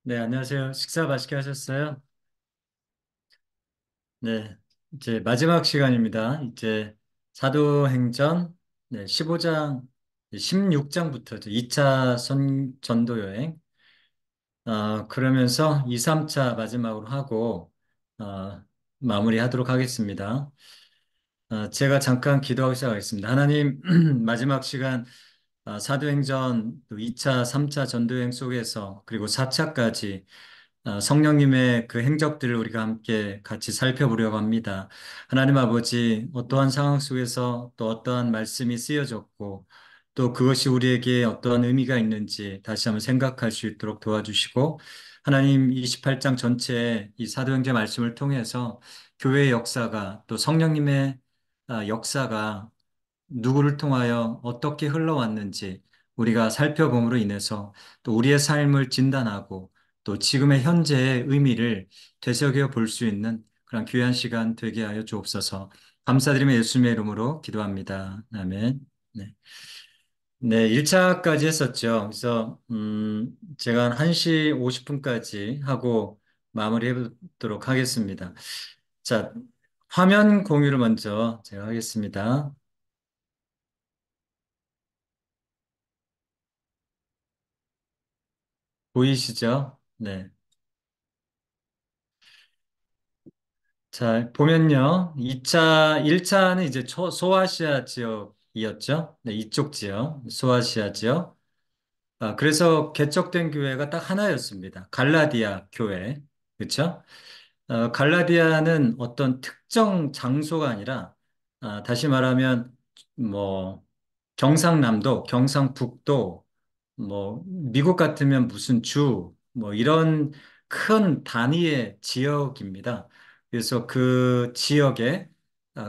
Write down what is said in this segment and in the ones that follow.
네, 안녕하세요. 식사 맛있게 하셨어요? 네, 이제 마지막 시간입니다. 이제 사도행전 네, 15장, 16장부터 2차 전도 여행. 그러면서 2, 3차 마지막으로 하고, 어, 마무리하도록 하겠습니다. 제가 잠깐 기도하고 시작하겠습니다. 하나님, 마지막 시간 사도행전 또 2차, 3차 전도여행 속에서 그리고 4차까지 성령님의 그 행적들을 우리가 함께 같이 살펴보려고 합니다. 하나님 아버지, 어떠한 상황 속에서 또 어떠한 말씀이 쓰여졌고, 또 그것이 우리에게 어떠한 의미가 있는지 다시 한번 생각할 수 있도록 도와주시고, 하나님 28장 전체의 이 사도행전 말씀을 통해서 교회의 역사가 또 성령님의 역사가 누구를 통하여 어떻게 흘러왔는지 우리가 살펴봄으로 인해서 또 우리의 삶을 진단하고 또 지금의 현재의 의미를 되새겨 볼 수 있는 그런 귀한 시간 되게 하여 주옵소서. 감사드리며 예수님의 이름으로 기도합니다. 아멘. 네. 네, 1차까지 했었죠. 그래서, 제가 한 1시 50분까지 하고 마무리해 보도록 하겠습니다. 자, 화면 공유를 먼저 제가 하겠습니다. 보이시죠? 네. 자, 보면요. 1차는 이제 소아시아 지역이었죠. 네, 이쪽 지역, 소아시아 지역. 그래서 개척된 교회가 딱 하나였습니다. 갈라디아 교회. 그렇죠? 갈라디아는 어떤 특정 장소가 아니라, 다시 말하면, 뭐, 경상남도, 경상북도, 뭐, 미국 같으면 무슨 주, 뭐, 이런 큰 단위의 지역입니다. 그래서 그 지역의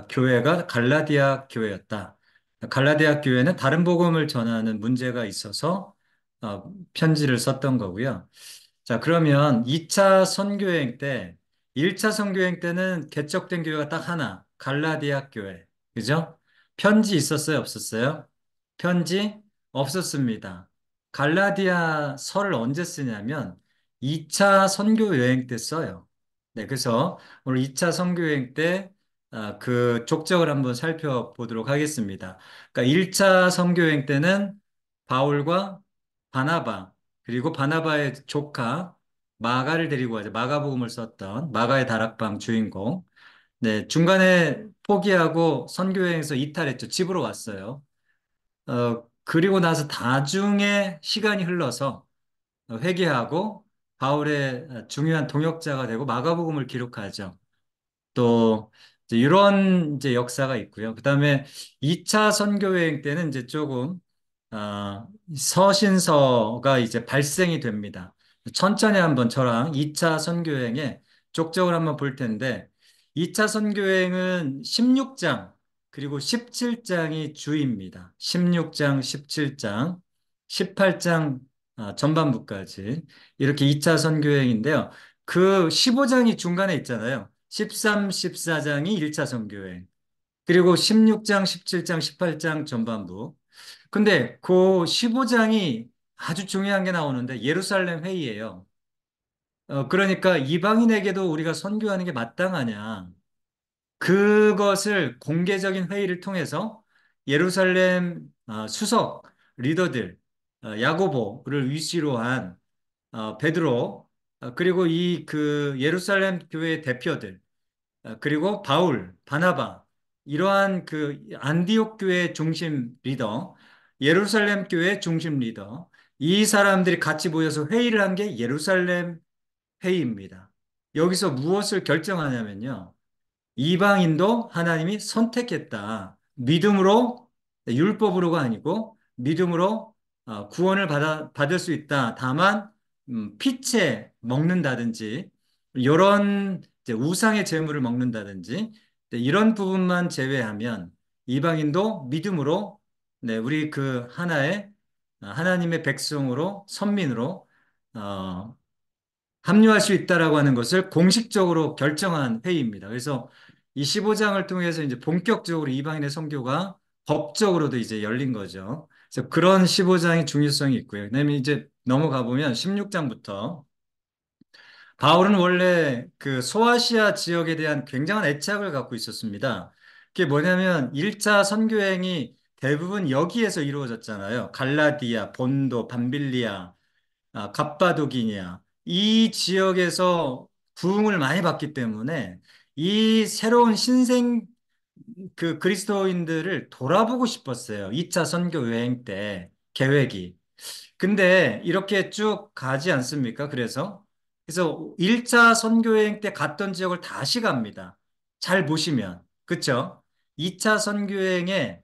교회가 갈라디아 교회였다. 갈라디아 교회는 다른 복음을 전하는 문제가 있어서 편지를 썼던 거고요. 자, 그러면 2차 선교여행 때, 1차 선교여행 때는 개척된 교회가 딱 하나, 갈라디아 교회. 그죠? 편지 있었어요, 없었어요? 편지 없었습니다. 갈라디아 서를 언제 쓰냐면 2차 선교 여행 때 써요. 네, 그래서 오늘 2차 선교 여행 때 그 족적을 한번 살펴보도록 하겠습니다. 그러니까 1차 선교 여행 때는 바울과 바나바 그리고 바나바의 조카 마가를 데리고 가죠. 마가복음을 썼던 마가의 다락방 주인공. 네, 중간에 포기하고 선교 여행에서 이탈했죠. 집으로 왔어요. 그리고 나서 나중에 시간이 흘러서 회개하고 바울의 중요한 동역자가 되고 마가복음을 기록하죠. 또 이제 이런 이제 역사가 있고요. 그다음에 2차 선교 여행 때는 이제 조금 서신서가 이제 발생이 됩니다. 천천히 한번 저랑 2차 선교 여행의 족적을 한번 볼 텐데 2차 선교 여행은 16장 그리고 17장이 주입니다. 16장, 17장, 18장 전반부까지 이렇게 2차 선교 여행인데요. 그 15장이 중간에 있잖아요. 13, 14장이 1차 선교회. 그리고 16장, 17장, 18장 전반부. 근데 그 15장이 아주 중요한 게 나오는데 예루살렘 회의예요. 그러니까 이방인에게도 우리가 선교하는 게 마땅하냐. 그것을 공개적인 회의를 통해서 예루살렘 수석 리더들, 야고보를 위시로 한 베드로, 그리고 이 그 예루살렘 교회 대표들, 그리고 바울, 바나바, 이러한 그 안디옥 교회 중심 리더, 예루살렘 교회 중심 리더, 이 사람들이 같이 모여서 회의를 한 게 예루살렘 회의입니다. 여기서 무엇을 결정하냐면요. 이방인도 하나님이 선택했다. 믿음으로, 율법으로가 아니고 믿음으로 구원을 받을 수 있다. 다만, 피채 먹는다든지, 이런 우상의 제물을 먹는다든지, 네, 이런 부분만 제외하면 이방인도 믿음으로, 네, 우리 그 하나의 하나님의 백성으로, 선민으로, 어, 합류할 수 있다라고 하는 것을 공식적으로 결정한 회의입니다. 그래서 이 15장을 통해서 이제 본격적으로 이방인의 선교가 법적으로도 이제 열린 거죠. 그래서 그런 15장의 중요성이 있고요. 그다음에 이제 넘어가 보면 16장부터 바울은 원래 그 소아시아 지역에 대한 굉장한 애착을 갖고 있었습니다. 그게 뭐냐면 1차 선교행이 대부분 여기에서 이루어졌잖아요. 갈라디아, 본도, 밤빌리아, 갑바도기니아. 이 지역에서 부흥을 많이 받기 때문에 이 새로운 신생 그 그리스도인들을 돌아보고 싶었어요. 2차 선교 여행 때 계획이. 근데 이렇게 쭉 가지 않습니까? 그래서 1차 선교여행 때 갔던 지역을 다시 갑니다. 잘 보시면. 그쵸? 2차 선교여행에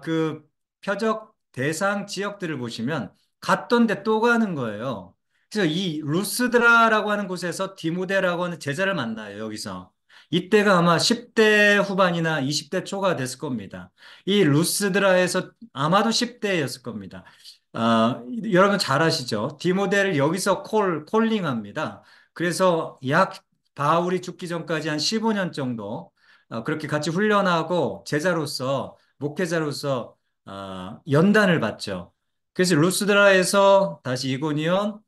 그 표적 대상 지역들을 보시면 갔던 데 또 가는 거예요. 그래서 이 루스드라라고 하는 곳에서 디모데라고 하는 제자를 만나요, 여기서. 이때가 아마 10대 후반이나 20대 초가 됐을 겁니다. 이 루스드라에서 아마도 10대였을 겁니다. 여러분 잘 아시죠? 디모데를 여기서 콜링합니다. 그래서 약 바울이 죽기 전까지 한 15년 정도 그렇게 같이 훈련하고 제자로서 목회자로서 연단을 받죠. 그래서 루스드라에서 다시 이고니온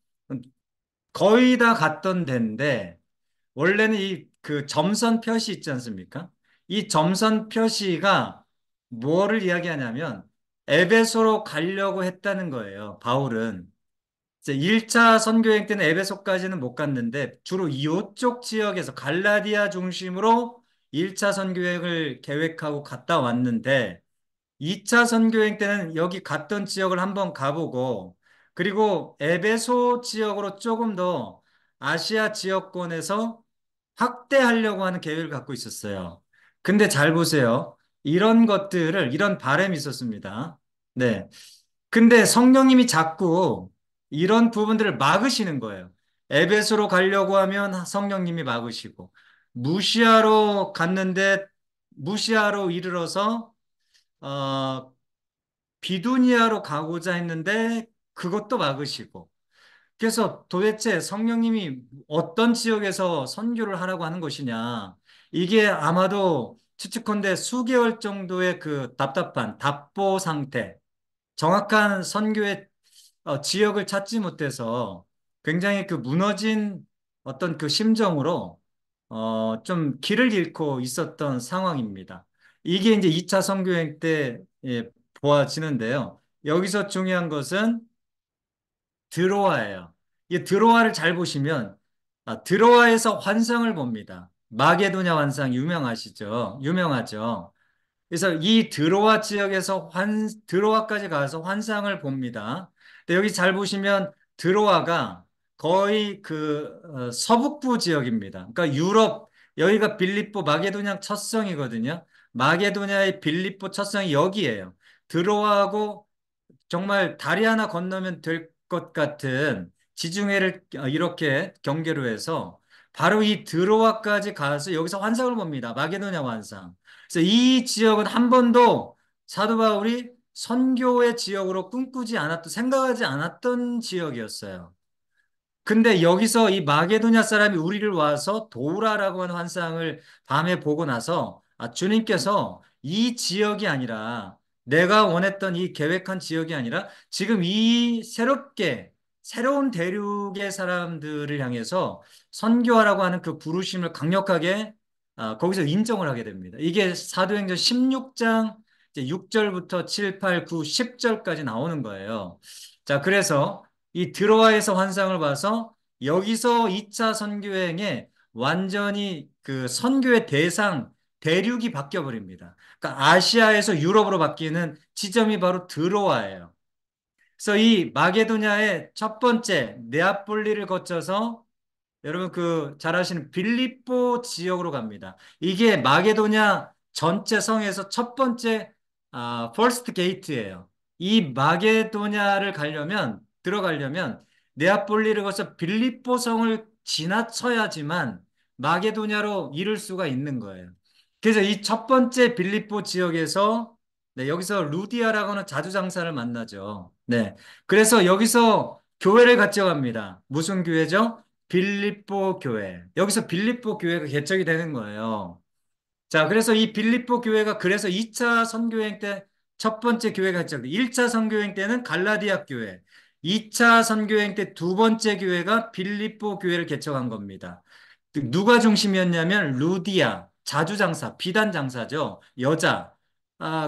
거의 다 갔던 데인데 원래는 이 그 점선 표시 있지 않습니까? 이 점선 표시가 뭐를 이야기하냐면 에베소로 가려고 했다는 거예요. 바울은. 이제 1차 선교행 때는 에베소까지는 못 갔는데 주로 이쪽 지역에서 갈라디아 중심으로 1차 선교행을 계획하고 갔다 왔는데 2차 선교행 때는 여기 갔던 지역을 한번 가보고 그리고 에베소 지역으로 조금 더 아시아 지역권에서 확대하려고 하는 계획을 갖고 있었어요. 근데 잘 보세요. 이런 바람이 있었습니다. 네. 근데 성령님이 자꾸 이런 부분들을 막으시는 거예요. 에베소로 가려고 하면 성령님이 막으시고, 무시아로 갔는데, 무시아로 이르러서, 어, 비두니아로 가고자 했는데, 그것도 막으시고, 그래서 도대체 성령님이 어떤 지역에서 선교를 하라고 하는 것이냐. 이게 아마도 추측컨대 수개월 정도의 그 답답한 답보 상태, 정확한 선교의 지역을 찾지 못해서 굉장히 그 무너진 어떤 그 심정으로 좀 길을 잃고 있었던 상황입니다. 이게 이제 2차 선교행 때 보아지는데요. 여기서 중요한 것은 드로아예요. 이 드로아를 잘 보시면 드로아에서 환상을 봅니다. 마게도냐 환상 유명하시죠? 유명하죠. 그래서 이 드로아 지역에서 드로아까지 가서 환상을 봅니다. 근데 여기 잘 보시면 드로아가 거의 그 서북부 지역입니다. 그러니까 유럽 여기가 빌립보 마게도냐 첫성이거든요. 마게도냐의 빌립보 첫성이 여기예요. 드로아하고 정말 다리 하나 건너면 될 것 같은 지중해를 이렇게 경계로 해서 바로 이 드로아까지 가서 여기서 환상을 봅니다. 마게도냐 환상. 그래서 이 지역은 한 번도 사도 바울이 선교의 지역으로 꿈꾸지 않았던, 생각하지 않았던 지역이었어요. 근데 여기서 이 마게도냐 사람이 우리를 와서 도우라라고 하는 환상을 밤에 보고 나서 주님께서 이 지역이 아니라 내가 원했던 이 계획한 지역이 아니라 지금 이 새로운 대륙의 사람들을 향해서 선교하라고 하는 그 부르심을 강력하게 거기서 인정을 하게 됩니다. 이게 사도행전 16장 6절부터 7, 8, 9, 10절까지 나오는 거예요. 자, 그래서 이 드로아에서 환상을 봐서 여기서 2차 선교행에 완전히 그 선교의 대륙이 바뀌어 버립니다. 그러니까 아시아에서 유럽으로 바뀌는 지점이 바로 드로아예요. 그래서 이 마게도냐의 첫 번째 네아폴리를 거쳐서 여러분 그 잘 아시는 빌립보 지역으로 갑니다. 이게 마게도냐 전체 성에서 첫 번째 퍼스트 게이트예요. 이 마게도냐를 들어가려면 네아폴리를 거쳐 빌립보 성을 지나쳐야지만 마게도냐로 이룰 수가 있는 거예요. 그래서 이 첫 번째 빌립보 지역에서 네, 여기서 루디아라고 하는 자주장사를 만나죠. 네. 그래서 여기서 교회를 갖춰갑니다. 무슨 교회죠? 빌립보 교회. 여기서 빌립보 교회가 개척이 되는 거예요. 자, 그래서 이 빌립보 교회가 그래서 2차 선교행 때 첫 번째 교회가 개척돼. 1차 선교행 때는 갈라디아 교회. 2차 선교여행 때 두 번째 교회가 빌립보 교회를 개척한 겁니다. 누가 중심이었냐면 루디아, 자주장사, 비단장사죠. 여자.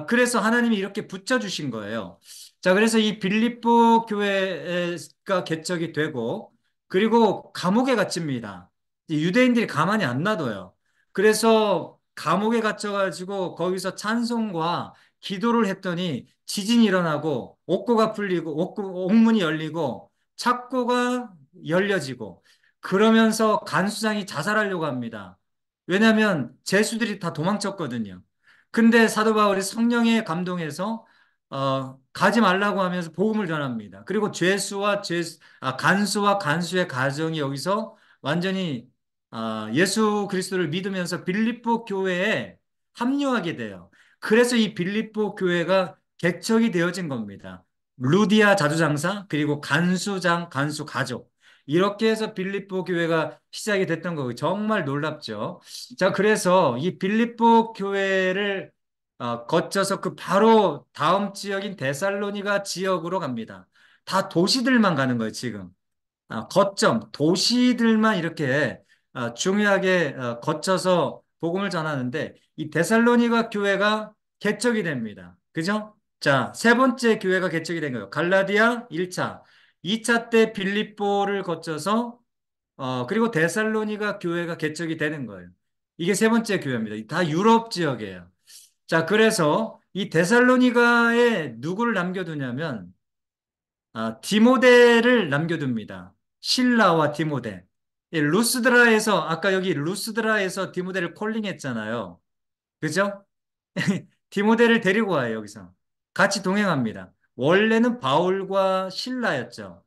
그래서 하나님이 이렇게 붙여주신 거예요. 자, 그래서 이 빌립보 교회가 개척이 되고, 그리고 감옥에 갇힙니다. 유대인들이 가만히 안 놔둬요. 그래서 감옥에 갇혀가지고 거기서 찬송과 기도를 했더니 지진이 일어나고 옥고가 풀리고 옥문이 열리고 착고가 열려지고 그러면서 간수장이 자살하려고 합니다. 왜냐하면 죄수들이 다 도망쳤거든요. 근데 사도 바울이 성령에 감동해서 가지 말라고 하면서 복음을 전합니다. 그리고 간수와 간수의 가정이 여기서 완전히 예수 그리스도를 믿으면서 빌립보 교회에 합류하게 돼요. 그래서 이 빌립보 교회가 개척이 되어진 겁니다. 루디아 자주장사 그리고 간수 가족 이렇게 해서 빌립보 교회가 시작이 됐던 거고 정말 놀랍죠. 자, 그래서 이 빌립보 교회를 거쳐서 그 바로 다음 지역인 데살로니가 지역으로 갑니다. 다 도시들만 가는 거예요, 지금. 거점, 도시들만 이렇게 중요하게 거쳐서 복음을 전하는데 이 데살로니가 교회가 개척이 됩니다. 그죠? 자, 세 번째 교회가 개척이 된 거예요. 갈라디아 1차, 2차 때 빌립보를 거쳐서 그리고 데살로니가 교회가 개척이 되는 거예요. 이게 세 번째 교회입니다. 다 유럽 지역이에요. 자, 그래서 이 데살로니가에 누구를 남겨두냐면 디모데를 남겨둡니다. 신라와 디모데. 루스드라에서 아까 여기 루스드라에서 디모데를 콜링했잖아요. 그죠? 디모데를 데리고 와요, 여기서. 같이 동행합니다. 원래는 바울과 신라였죠.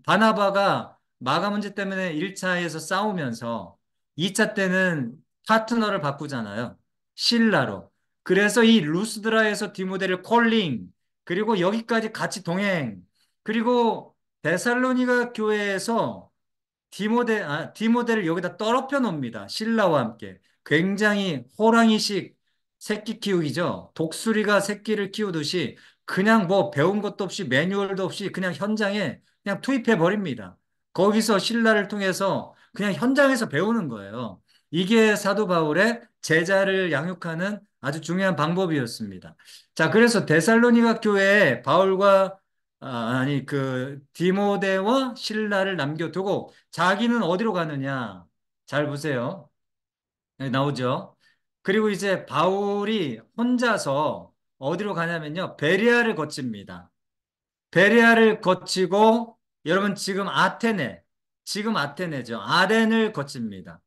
바나바가 마가 문제 때문에 1차에서 싸우면서 2차 때는 파트너를 바꾸잖아요. 신라로. 그래서 이 루스드라에서 디모데를 콜링, 그리고 여기까지 같이 동행, 그리고 데살로니가 교회에서 디모데를 여기다 떨어져 놓습니다. 신라와 함께. 굉장히 호랑이식 새끼 키우기죠. 독수리가 새끼를 키우듯이 그냥 뭐 배운 것도 없이 매뉴얼도 없이 그냥 현장에 그냥 투입해 버립니다. 거기서 신라를 통해서 그냥 현장에서 배우는 거예요. 이게 사도 바울의 제자를 양육하는 아주 중요한 방법이었습니다. 자, 그래서 데살로니가 교회에 바울과 아니 그 디모데와 신라를 남겨두고 자기는 어디로 가느냐? 잘 보세요. 여기 나오죠. 그리고 이제 바울이 혼자서 어디로 가냐면요. 베레아를 거칩니다. 베레아를 거치고 여러분 지금 아테네죠. 아덴을 거칩니다.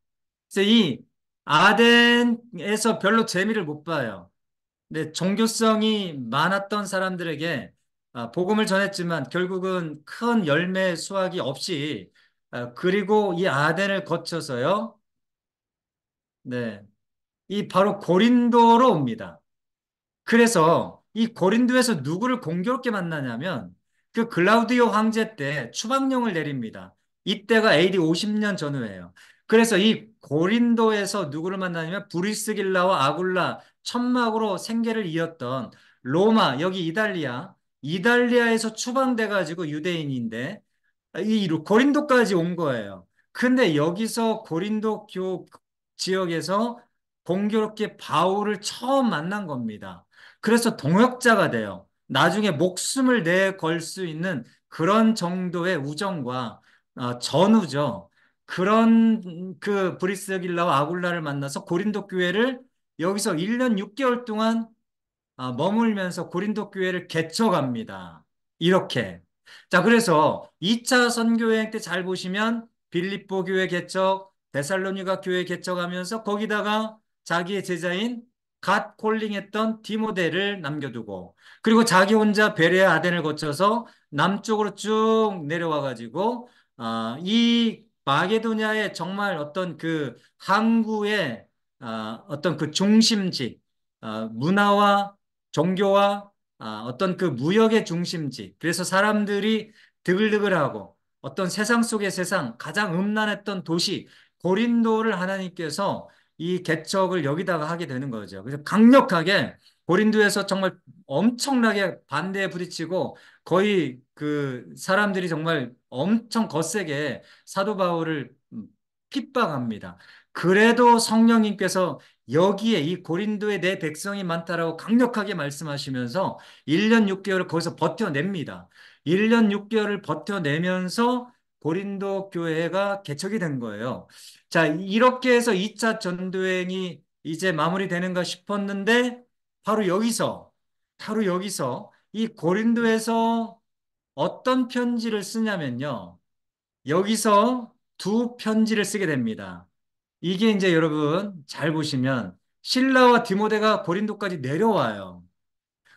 그래서 이 아덴에서 별로 재미를 못 봐요. 근데 종교성이 많았던 사람들에게 복음을 전했지만 결국은 큰 열매 수확이 없이 그리고 이 아덴을 거쳐서요. 네. 이 바로 고린도로 옵니다. 그래서 이 고린도에서 누구를 공교롭게 만나냐면 그 글라우디오 황제 때 추방령을 내립니다. 이때가 AD 50년 전후예요. 그래서 이 고린도에서 누구를 만나냐면 브리스길라와 아굴라 천막으로 생계를 이었던 로마 여기 이달리아에서 추방돼 가지고 유대인인데 이 고린도까지 온 거예요. 근데 여기서 고린도 교 지역에서 공교롭게 바울을 처음 만난 겁니다. 그래서 동역자가 돼요. 나중에 목숨을 내걸 수 있는 그런 정도의 우정과 전우죠. 그런 그 브리스길라와 아굴라를 만나서 고린도 교회를 여기서 1년 6개월 동안 머물면서 고린도 교회를 개척합니다. 이렇게. 자, 그래서 2차 선교여행 때 잘 보시면 빌립보 교회 개척, 데살로니가 교회 개척하면서 거기다가 자기의 제자인 갓 콜링했던 디모데를 남겨두고 그리고 자기 혼자 베레아 아덴을 거쳐서 남쪽으로 쭉 내려와 가지고 이 마게도냐의 정말 어떤 그 항구의 어떤 그 중심지 문화와 종교와 어떤 그 무역의 중심지. 그래서 사람들이 드글드글하고 어떤 세상 속의 세상, 가장 음란했던 도시, 고린도를 하나님께서 이 개척을 여기다가 하게 되는 거죠. 그래서 강력하게 고린도에서 정말 엄청나게 반대에 부딪히고 거의 그 사람들이 정말 엄청 거세게 사도 바울을 핍박합니다. 그래도 성령님께서 여기에 이 고린도에 내 백성이 많다라고 강력하게 말씀하시면서 1년 6개월을 거기서 버텨냅니다. 1년 6개월을 버텨내면서 고린도 교회가 개척이 된 거예요. 자, 이렇게 해서 2차 전도행이 이제 마무리되는가 싶었는데 바로 여기서, 바로 여기서 이 고린도에서 어떤 편지를 쓰냐면요. 여기서 두 편지를 쓰게 됩니다. 이게 이제 여러분 잘 보시면 실라와 디모데가 고린도까지 내려와요.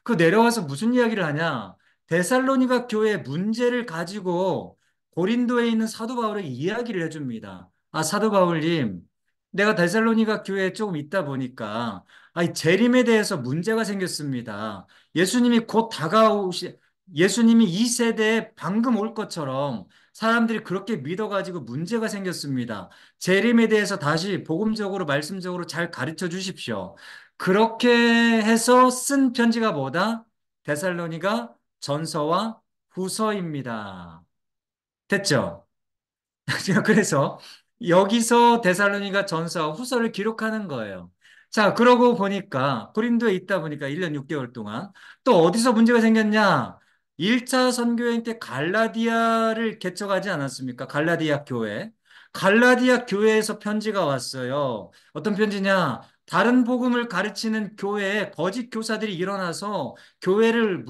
그 내려와서 무슨 이야기를 하냐? 데살로니가 교회의 문제를 가지고 고린도에 있는 사도 바울에게 이야기를 해줍니다. 아, 사도 바울님, 내가 데살로니가 교회에 조금 있다 보니까 재림에 대해서 문제가 생겼습니다. 예수님이 곧 예수님이 이 세대에 방금 올 것처럼 사람들이 그렇게 믿어가지고 문제가 생겼습니다. 재림에 대해서 다시 복음적으로 말씀적으로 잘 가르쳐 주십시오. 그렇게 해서 쓴 편지가 뭐다? 데살로니가 전서와 후서입니다. 됐죠? 그래서 여기서 데살로니가 전서와 후서를 기록하는 거예요. 자, 그러고 보니까 고린도에 있다 보니까 1년 6개월 동안 또 어디서 문제가 생겼냐? 1차 선교행 때 갈라디아를 개척하지 않았습니까? 갈라디아 교회. 갈라디아 교회에서 편지가 왔어요. 어떤 편지냐? 다른 복음을 가르치는 교회에 거짓 교사들이 일어나서 교회를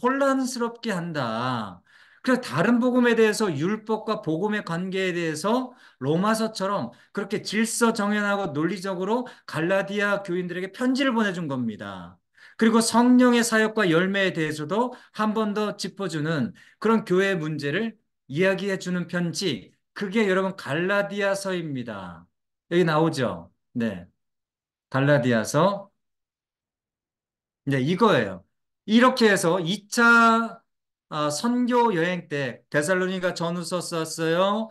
혼란스럽게 한다. 그래서 다른 복음에 대해서 율법과 복음의 관계에 대해서 로마서처럼 그렇게 질서 정연하고 논리적으로 갈라디아 교인들에게 편지를 보내준 겁니다. 그리고 성령의 사역과 열매에 대해서도 한 번 더 짚어주는 그런 교회의 문제를 이야기해 주는 편지. 그게 여러분 갈라디아서입니다. 여기 나오죠? 네. 갈라디아서. 네, 이거예요. 이렇게 해서 2차 선교 여행 때 데살로니가 전후서 썼어요.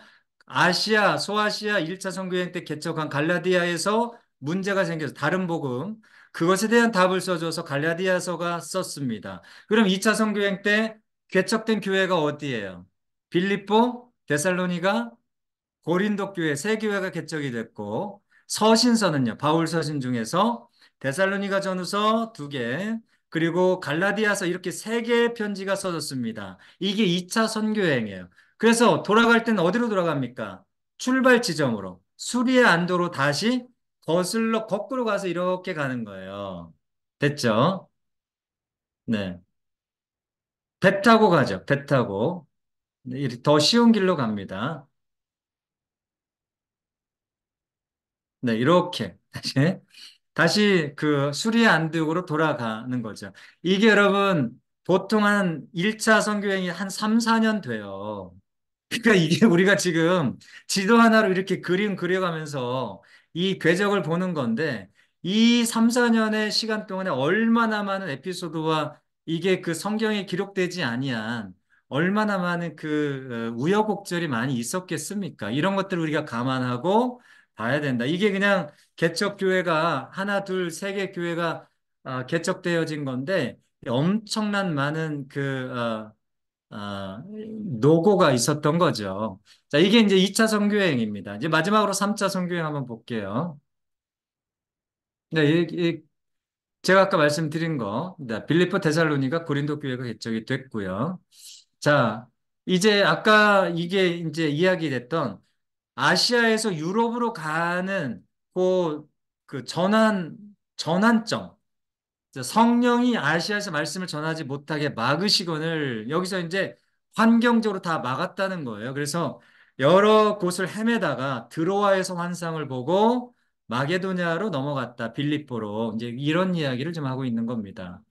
소아시아 1차 선교 여행 때 개척한 갈라디아에서 문제가 생겨서 다른 복음 그것에 대한 답을 써줘서 갈라디아서가 썼습니다. 그럼 2차 선교 여행 때 개척된 교회가 어디예요? 빌립보, 데살로니가, 고린도 교회 세 교회가 개척이 됐고 서신서는요. 바울 서신 중에서 데살로니가 전후서 두 개, 그리고 갈라디아서 이렇게 세 개의 편지가 써졌습니다. 이게 2차 선교여행이에요. 그래서 돌아갈 때는 어디로 돌아갑니까? 출발 지점으로 수리의 안도로 다시 거슬러 거꾸로 가서 이렇게 가는 거예요. 됐죠? 네. 배 타고 가죠. 배 타고. 네, 더 쉬운 길로 갑니다. 네, 이렇게 다시 그 수리의 안득으로 돌아가는 거죠. 이게 여러분 보통 한 1차 선교행이 한 3, 4년 돼요. 그러니까 이게 우리가 지금 지도 하나로 이렇게 그림 그려가면서 이 궤적을 보는 건데 이 3, 4년의 시간 동안에 얼마나 많은 에피소드와 이게 그 성경에 기록되지 아니한 얼마나 많은 그 우여곡절이 많이 있었겠습니까? 이런 것들을 우리가 감안하고 봐야 된다. 이게 그냥 개척교회가 하나, 둘, 세 개 교회가 개척되어진 건데 엄청난 많은 노고가 있었던 거죠. 자, 이게 이제 2차 선교행입니다. 이제 마지막으로 3차 선교행 한번 볼게요. 네, 제가 아까 말씀드린 거, 네, 빌립보 데살로니가 고린도 교회가 개척이 됐고요. 자, 이제 아까 이게 이제 이야기됐던 아시아에서 유럽으로 가는 그 전환점, 성령이 아시아에서 말씀을 전하지 못하게 막으시거늘 여기서 이제 환경적으로 다 막았다는 거예요. 그래서 여러 곳을 헤매다가 드로아에서 환상을 보고 마게도냐로 넘어갔다. 빌립보로. 이제 이런 이야기를 좀 하고 있는 겁니다.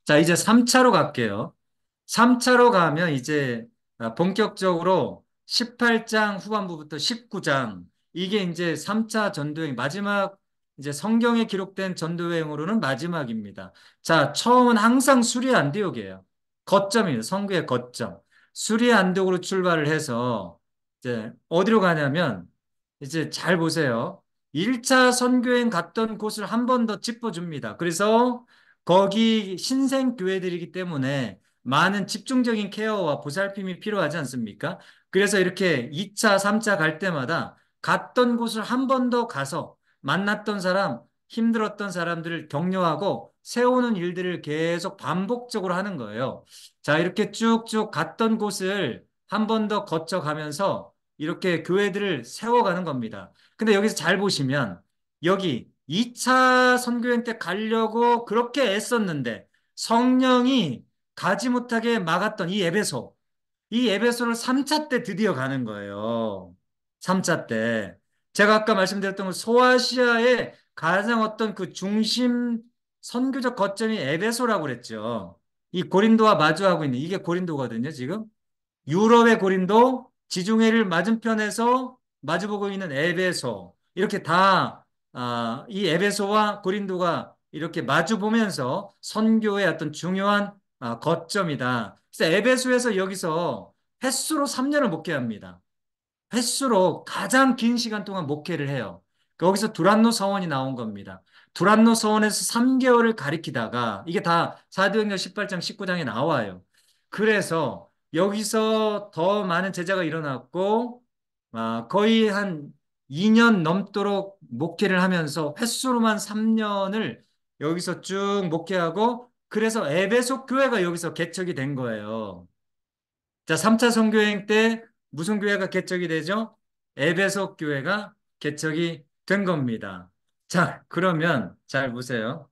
자, 이제 3차로 갈게요. 3차로 가면 이제 본격적으로 18장 후반부부터 19장 이게 이제 3차 전도행 마지막 이제 성경에 기록된 전도여행으로는 마지막입니다. 자, 처음은 항상 수리 안디옥이에요. 거점입니다. 성교의 거점. 수리 안디옥으로 출발을 해서 이제 어디로 가냐면 이제 잘 보세요. 1차 선교행 갔던 곳을 한 번 더 짚어줍니다. 그래서 거기 신생 교회들이기 때문에 많은 집중적인 케어와 보살핌이 필요하지 않습니까? 그래서 이렇게 2차, 3차 갈 때마다 갔던 곳을 한 번 더 가서 만났던 사람, 힘들었던 사람들을 격려하고 세우는 일들을 계속 반복적으로 하는 거예요. 자, 이렇게 쭉쭉 갔던 곳을 한 번 더 거쳐가면서 이렇게 교회들을 세워가는 겁니다. 근데 여기서 잘 보시면 여기 2차 선교행 때 가려고 그렇게 애썼는데 성령이 가지 못하게 막았던 이 에베소를 3차 때 드디어 가는 거예요. 3차 때. 제가 아까 말씀드렸던 그 소아시아의 가장 어떤 그 중심 선교적 거점이 에베소라고 그랬죠. 이 고린도와 마주하고 있는 이게 고린도거든요, 지금. 유럽의 고린도, 지중해를 맞은편에서 마주보고 있는 에베소. 이렇게 다, 이 에베소와 고린도가 이렇게 마주보면서 선교의 어떤 중요한 거점이다. 그래서 에베소에서 여기서 횟수로 3년을 목회합니다. 횟수로 가장 긴 시간 동안 목회를 해요. 거기서 두란노 서원이 나온 겁니다. 두란노 서원에서 3개월을 가리키다가 이게 다 사도행전 18장 19장에 나와요. 그래서 여기서 더 많은 제자가 일어났고 거의 한 2년 넘도록 목회를 하면서 횟수로만 3년을 여기서 쭉 목회하고 그래서 에베소 교회가 여기서 개척이 된 거예요. 자, 3차 선교행 때 무슨 교회가 개척이 되죠? 에베소 교회가 개척이 된 겁니다. 자, 그러면 잘 보세요.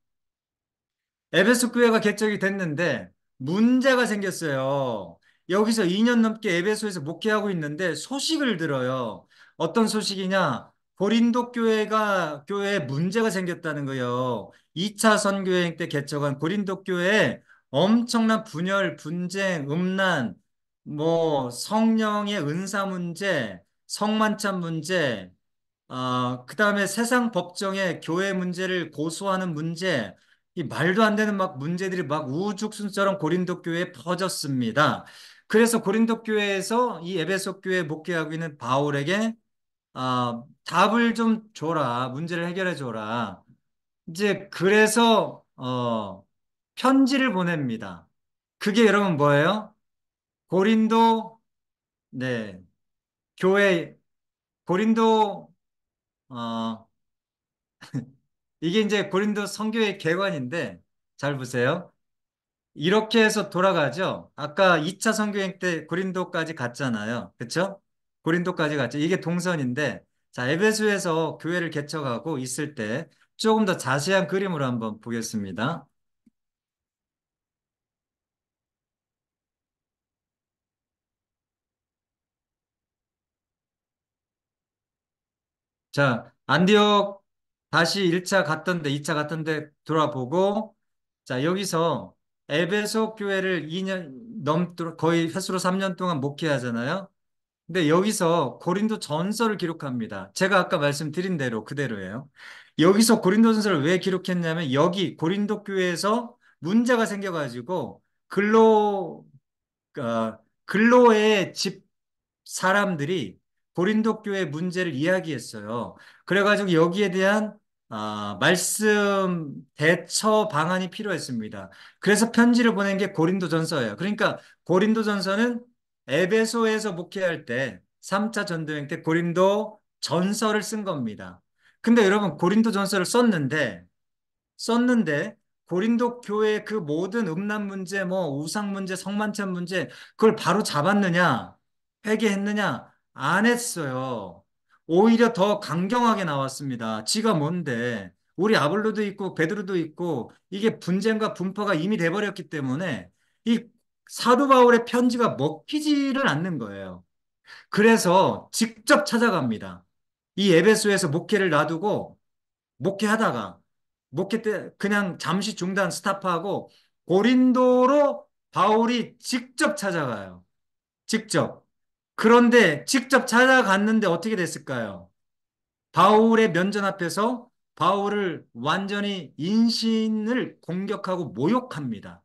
에베소 교회가 개척이 됐는데 문제가 생겼어요. 여기서 2년 넘게 에베소에서 목회하고 있는데 소식을 들어요. 어떤 소식이냐? 고린도 교회에 문제가 생겼다는 거예요. 2차 선교행 때 개척한 고린도 교회에 엄청난 분열, 분쟁, 음란, 뭐 성령의 은사 문제, 성만찬 문제, 그다음에 세상 법정에 교회 문제를 고소하는 문제, 이 말도 안 되는 막 문제들이 막 우후죽순처럼 고린도 교회에 퍼졌습니다. 그래서 고린도 교회에서 이 에베소 교회 목회하고 있는 바울에게 답을 좀 줘라, 문제를 해결해 줘라. 이제 그래서 편지를 보냅니다. 그게 여러분 뭐예요? 고린도 네 교회 고린도 어 이게 이제 고린도 선교의 개관인데 잘 보세요. 이렇게 해서 돌아가죠. 아까 2차 선교행 때 고린도까지 갔잖아요. 그렇죠? 고린도까지 갔죠. 이게 동선인데 자, 에베소에서 교회를 개척하고 있을 때 조금 더 자세한 그림으로 한번 보겠습니다. 자, 안디옥 다시 1차 갔던데 2차 갔던데 돌아보고 자, 여기서 에베소 교회를 2년 넘도록 거의 횟수로 3년 동안 목회하잖아요. 근데 여기서 고린도 전서를 기록합니다. 제가 아까 말씀드린 대로 그대로예요. 여기서 고린도 전서를 왜 기록했냐면 여기 고린도 교회에서 문제가 생겨가지고 근로의 집 사람들이 고린도 교회 문제를 이야기했어요. 그래가지고 여기에 대한 말씀 대처 방안이 필요했습니다. 그래서 편지를 보낸 게 고린도전서예요. 그러니까 고린도전서는 에베소에서 목회할 때 3차 전도행 때 고린도 전서를 쓴 겁니다. 근데 여러분 고린도전서를 썼는데 고린도 교회의 그 모든 음란 문제, 뭐 우상 문제, 성만찬 문제 그걸 바로 잡았느냐? 회개했느냐? 안 했어요. 오히려 더 강경하게 나왔습니다. 지가 뭔데? 우리 아볼로도 있고 베드로도 있고 이게 분쟁과 분파가 이미 돼버렸기 때문에 이 사도 바울의 편지가 먹히지를 않는 거예요. 그래서 직접 찾아갑니다. 이 에베소에서 목회를 놔두고 목회하다가 목회 때 그냥 잠시 중단 스탑하고 고린도로 바울이 직접 찾아가요. 직접. 그런데 직접 찾아갔는데 어떻게 됐을까요? 바울의 면전 앞에서 바울을 완전히 인신을 공격하고 모욕합니다.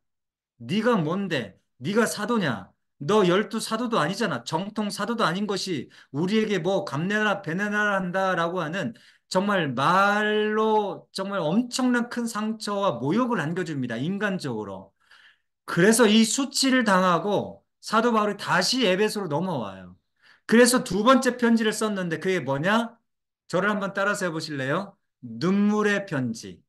네가 뭔데? 네가 사도냐? 너 12사도도 아니잖아. 정통 사도도 아닌 것이 우리에게 뭐 감내라 배내라 한다라고 하는 정말 말로 정말 엄청난 큰 상처와 모욕을 안겨줍니다. 인간적으로. 그래서 이 수치를 당하고 사도 바울이 다시 에베소로 넘어와요. 그래서 두 번째 편지를 썼는데 그게 뭐냐? 저를 한번 따라서 해보실래요? 눈물의 편지.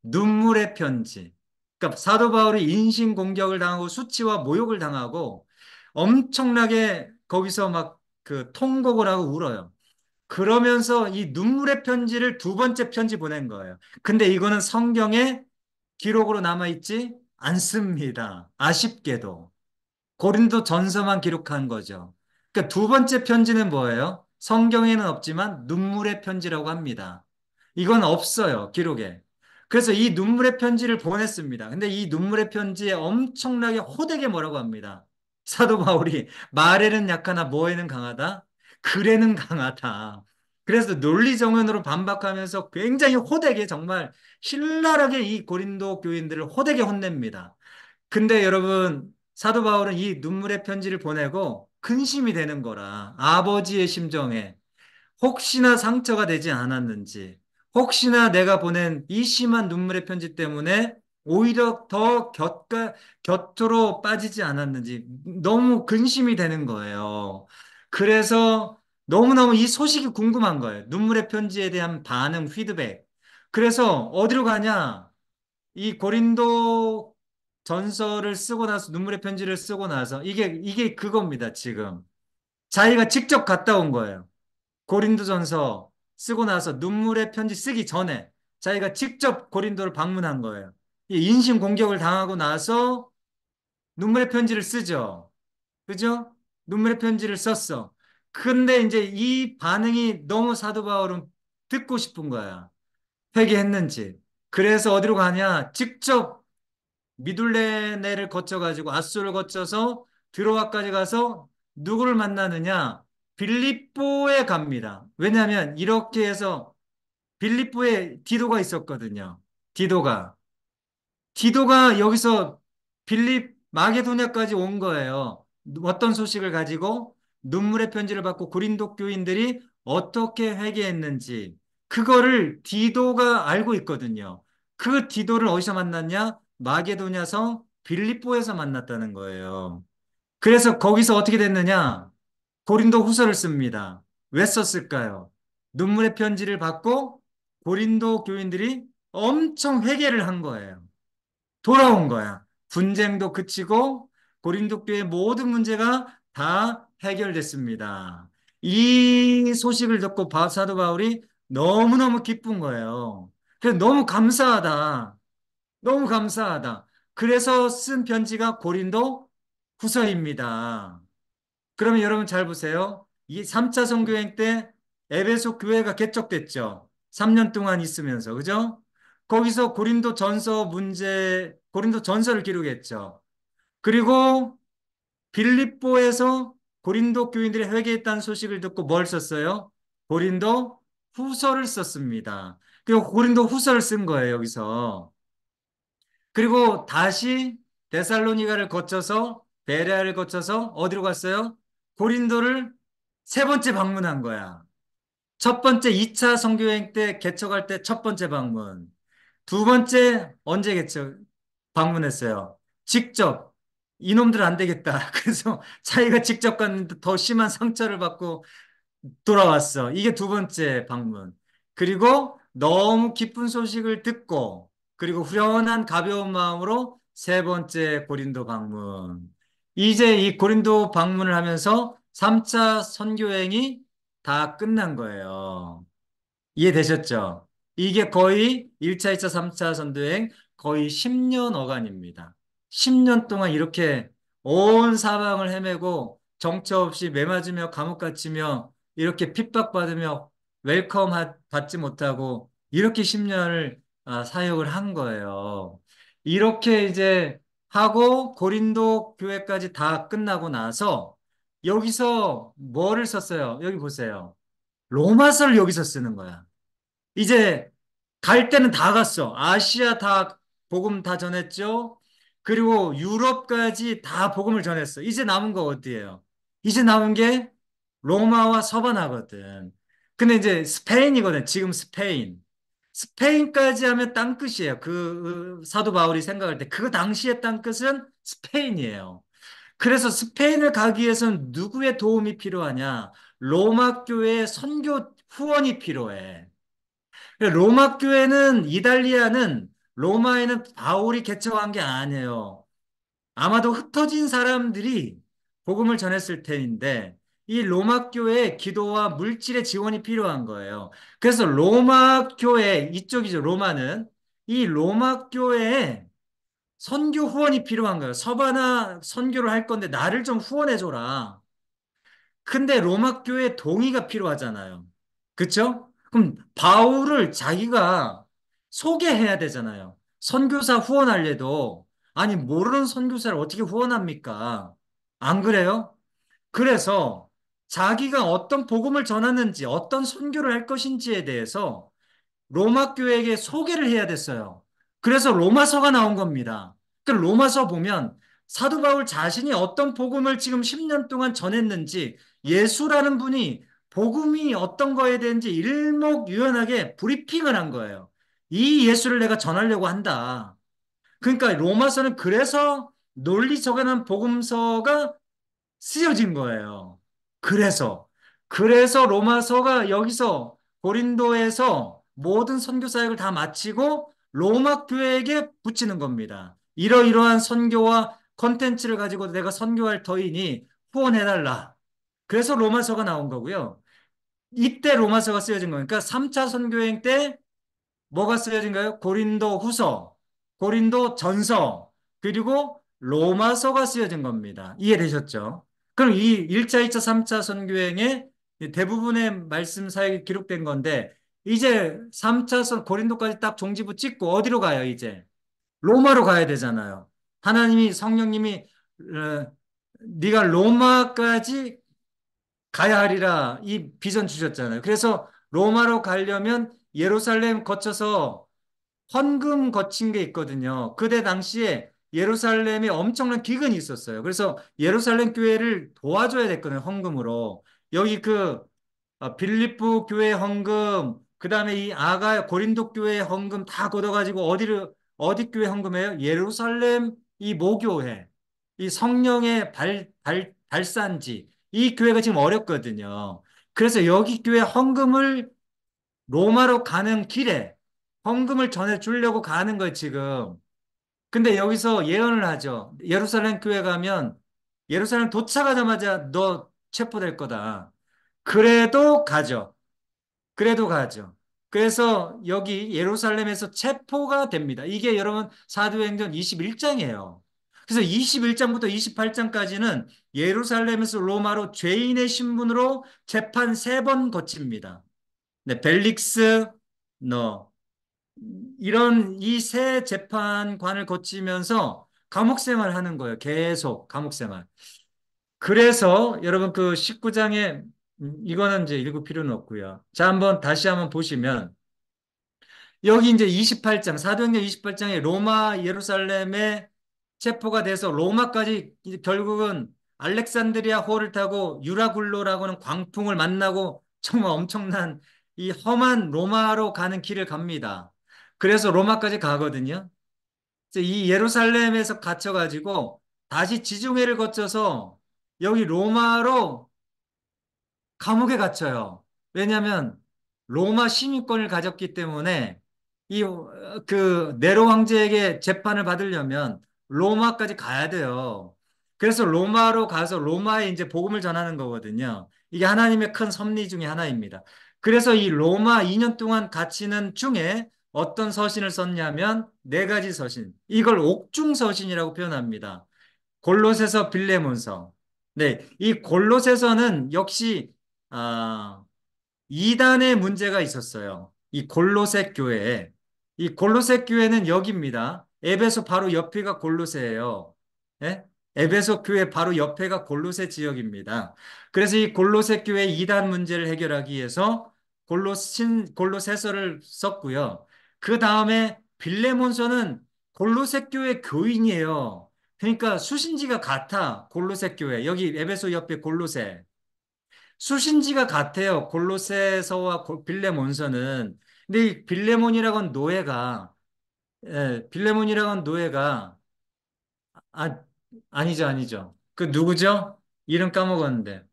눈물의 편지. 그러니까 사도 바울이 인신 공격을 당하고 수치와 모욕을 당하고 엄청나게 거기서 막 그 통곡을 하고 울어요. 그러면서 이 눈물의 편지를 두 번째 편지 보낸 거예요. 근데 이거는 성경에 기록으로 남아있지 않습니다. 아쉽게도. 고린도 전서만 기록한 거죠. 그러니까 두 번째 편지는 뭐예요? 성경에는 없지만 눈물의 편지라고 합니다. 이건 없어요, 기록에. 그래서 이 눈물의 편지를 보냈습니다. 근데 이 눈물의 편지에 엄청나게 호되게 뭐라고 합니다. 사도 바울이 말에는 약하나 뭐에는 강하다? 글에는 강하다. 그래서 논리정연으로 반박하면서 굉장히 호되게 정말 신랄하게 이 고린도 교인들을 호되게 혼냅니다. 근데 여러분, 사도 바울은 이 눈물의 편지를 보내고 근심이 되는 거라. 아버지의 심정에 혹시나 상처가 되지 않았는지, 혹시나 내가 보낸 이 심한 눈물의 편지 때문에 오히려 더 곁으로 빠지지 않았는지 너무 근심이 되는 거예요. 그래서 너무너무 이 소식이 궁금한 거예요. 눈물의 편지에 대한 반응, 피드백. 그래서 어디로 가냐? 이 고린도 전서를 쓰고 나서 눈물의 편지를 쓰고 나서 이게 그겁니다, 지금. 자기가 직접 갔다 온 거예요. 고린도전서 쓰고 나서 눈물의 편지 쓰기 전에 자기가 직접 고린도를 방문한 거예요. 이 인신 공격을 당하고 나서 눈물의 편지를 쓰죠. 그죠? 눈물의 편지를 썼어. 근데 이제 이 반응이 너무 사도 바울은 듣고 싶은 거야. 회개했는지. 그래서 어디로 가냐? 직접 미둘레네를 거쳐가지고 아수를 거쳐서 드로아까지 가서 누구를 만나느냐? 빌립보에 갑니다. 왜냐하면 이렇게 해서 빌립보에 디도가 있었거든요. 디도가. 디도가 여기서 빌립 마게도냐까지 온 거예요. 어떤 소식을 가지고 눈물의 편지를 받고 고린도 교인들이 어떻게 회개했는지 그거를 디도가 알고 있거든요. 그 디도를 어디서 만났냐? 마게도냐성 빌립보에서 만났다는 거예요. 그래서 거기서 어떻게 됐느냐? 고린도 후서를 씁니다. 왜 썼을까요? 눈물의 편지를 받고 고린도 교인들이 엄청 회개를 한 거예요. 돌아온 거야. 분쟁도 그치고 고린도 교회 모든 문제가 다 해결됐습니다. 이 소식을 듣고 사도 바울이 너무너무 기쁜 거예요. 그래서 너무 감사하다. 너무 감사하다. 그래서 쓴 편지가 고린도 후서입니다. 그러면 여러분 잘 보세요. 이 3차 선교행 때 에베소 교회가 개척됐죠. 3년 동안 있으면서, 그죠? 거기서 고린도 전서 문제, 고린도 전서를 기록했죠. 그리고 빌립보에서 고린도 교인들이 회개했다는 소식을 듣고 뭘 썼어요? 고린도 후서를 썼습니다. 그리고 고린도 후서를 쓴 거예요, 여기서. 그리고 다시 데살로니가를 거쳐서 베레아를 거쳐서 어디로 갔어요? 고린도를 세 번째 방문한 거야. 첫 번째 2차 선교여행 때 개척할 때 첫 번째 방문. 두 번째 언제 방문했어요? 직접 이놈들 안 되겠다. 그래서 자기가 직접 갔는데 더 심한 상처를 받고 돌아왔어. 이게 두 번째 방문. 그리고 너무 기쁜 소식을 듣고, 그리고 후련한 가벼운 마음으로 세 번째 고린도 방문. 이제 이 고린도 방문을 하면서 3차 선교행이 다 끝난 거예요. 이해되셨죠? 이게 거의 1차, 2차, 3차 선도행 거의 10년 어간입니다. 10년 동안 이렇게 온 사방을 헤매고 정처 없이 매맞으며 감옥 갇히며 이렇게 핍박받으며 웰컴 받지 못하고 이렇게 10년을 사역을 한 거예요. 이렇게 이제 하고 고린도 교회까지 다 끝나고 나서 여기서 뭐를 썼어요? 여기 보세요. 로마서를 여기서 쓰는 거야. 이제 갈 때는 다 갔어. 아시아 다 복음 다 전했죠. 그리고 유럽까지 다 복음을 전했어. 이제 남은 거 어디예요? 이제 남은 게 로마와 서바나거든. 근데 이제 스페인이거든. 지금 스페인. 스페인까지 하면 땅끝이에요. 그 사도 바울이 생각할 때 그 당시의 땅끝은 스페인이에요. 그래서 스페인을 가기 위해서는 누구의 도움이 필요하냐? 로마 교회의 선교 후원이 필요해. 로마 교회는 이탈리아는 로마에는 바울이 개척한 게 아니에요. 아마도 흩어진 사람들이 복음을 전했을 텐데 이 로마 교회의 기도와 물질의 지원이 필요한 거예요. 그래서 로마 교회 이쪽이죠. 로마는 이 로마 교회에 선교 후원이 필요한 거예요. 서바나 선교를 할 건데 나를 좀 후원해 줘라. 근데 로마 교회 동의가 필요하잖아요. 그쵸? 그럼 바울을 자기가 소개해야 되잖아요. 선교사 후원하려도 아니 모르는 선교사를 어떻게 후원합니까? 안 그래요? 그래서 자기가 어떤 복음을 전하는지 어떤 선교를 할 것인지에 대해서 로마 교회에게 소개를 해야 됐어요. 그래서 로마서가 나온 겁니다. 그 로마서 보면 사도 바울 자신이 어떤 복음을 지금 10년 동안 전했는지 예수라는 분이 복음이 어떤 거에 대한지 일목요연하게 브리핑을 한 거예요. 이 예수를 내가 전하려고 한다. 그러니까 로마서는 그래서 논리 적연한 복음서가 쓰여진 거예요. 그래서 로마서가 여기서 고린도에서 모든 선교 사역을 다 마치고 로마 교회에게 붙이는 겁니다. 이러이러한 선교와 컨텐츠를 가지고 내가 선교할 터이니 후원해달라. 그래서 로마서가 나온 거고요. 이때 로마서가 쓰여진 거니까 3차 선교행 때 뭐가 쓰여진가요? 고린도 후서, 고린도 전서, 그리고 로마서가 쓰여진 겁니다. 이해되셨죠? 그럼 이 1차, 2차, 3차 선교행에 대부분의 말씀 사역이 기록된 건데, 이제 3차 선 고린도까지 딱 종지부 찍고 어디로 가요, 이제? 로마로 가야 되잖아요. 하나님이, 성령님이, 네가 로마까지 가야 하리라 이 비전 주셨잖아요. 그래서 로마로 가려면 예루살렘 거쳐서 헌금 거친 게 있거든요. 그때 당시에 예루살렘에 엄청난 기근이 있었어요. 그래서 예루살렘 교회를 도와줘야 됐거든요. 헌금으로. 여기 빌립보 교회 헌금, 그 다음에 이 아가 고린도 교회 헌금 다 걷어가지고 어디 교회 헌금해요? 예루살렘 이 모교회, 이 성령의 발산지, 이 교회가 지금 어렵거든요. 그래서 여기 교회 헌금을 로마로 가는 길에 헌금을 전해주려고 가는 거예요, 지금. 근데 여기서 예언을 하죠. 예루살렘 교회 가면 예루살렘 도착하자마자 너 체포될 거다. 그래도 가죠. 그래도 가죠. 그래서 여기 예루살렘에서 체포가 됩니다. 이게 여러분 사도행전 21장이에요. 그래서 21장부터 28장까지는 예루살렘에서 로마로 죄인의 신분으로 재판 3번 거칩니다. 네, 벨릭스, 너 이런 이 세 재판관을 거치면서 감옥 생활을 하는 거예요. 계속 감옥 생활. 그래서 여러분 그 19장에 이거는 이제 읽을 필요는 없고요. 자, 다시 한번 보시면 여기 이제 28장, 사도행전 28장에 로마 예루살렘에 체포가 돼서 로마까지 이제 결국은 알렉산드리아 호를 타고 유라굴로라고 하는 광풍을 만나고 정말 엄청난 이 험한 로마로 가는 길을 갑니다. 그래서 로마까지 가거든요. 이 예루살렘에서 갇혀가지고 다시 지중해를 거쳐서 여기 로마로 감옥에 갇혀요. 왜냐하면 로마 시민권을 가졌기 때문에 네로 황제에게 재판을 받으려면 로마까지 가야 돼요. 그래서 로마로 가서 로마에 이제 복음을 전하는 거거든요. 이게 하나님의 큰 섭리 중에 하나입니다. 그래서 이 로마 2년 동안 갇히는 중에 어떤 서신을 썼냐면 4가지 서신. 이걸 옥중 서신이라고 표현합니다. 골로새서, 빌레몬서. 네, 이 골로새서는 역시 아, 이단의 문제가 있었어요. 이 골로새 교회에. 이 골로새 교회는 여기입니다. 에베소 바로 옆에가 골로새예요. 예? 에베소 교회 바로 옆에가 골로새 지역입니다. 그래서 이 골로새 교회 이단 문제를 해결하기 위해서 골로새서를 썼고요. 그 다음에 빌레몬서는 골로새 교회 교인이에요. 그러니까 수신지가 같아. 골로새 교회. 여기 에베소 옆에 골로새. 수신지가 같아요. 골로새서와 빌레몬서는. 근데 이 빌레몬이라고 하는 노예가, 빌레몬이라고 하는 노예가, 아, 아니죠, 아니죠. 그 누구죠? 이름 까먹었는데.